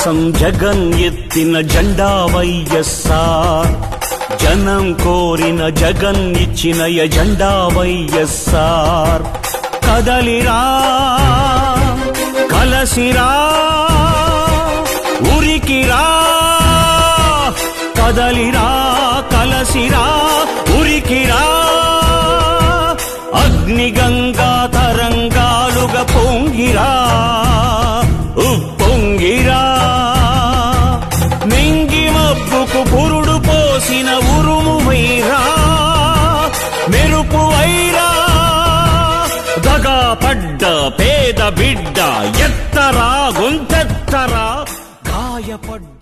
కోసం జగన్ ఎత్తిన జెండా వైఎస్ఆర్, జనం కోరిన జగన్ ఇచ్చిన ఎజెండా వైఎస్ఆర్. కదలిరా కలసిరా ఉరికిరా, కదలిరా కలసిరా ఉరికిరా, అగ్నిగంగా తరంగాలుగా పొంగిరా ఉప్పొంగిరా. మింగి మబ్బుకు పురుడు పోసిన ఉరుము వైరా, మెరుపు వైరా, దగా పడ్డ పేద బిడ్డ ఎత్తరా గొంతెత్తరా, గాయపడ్డ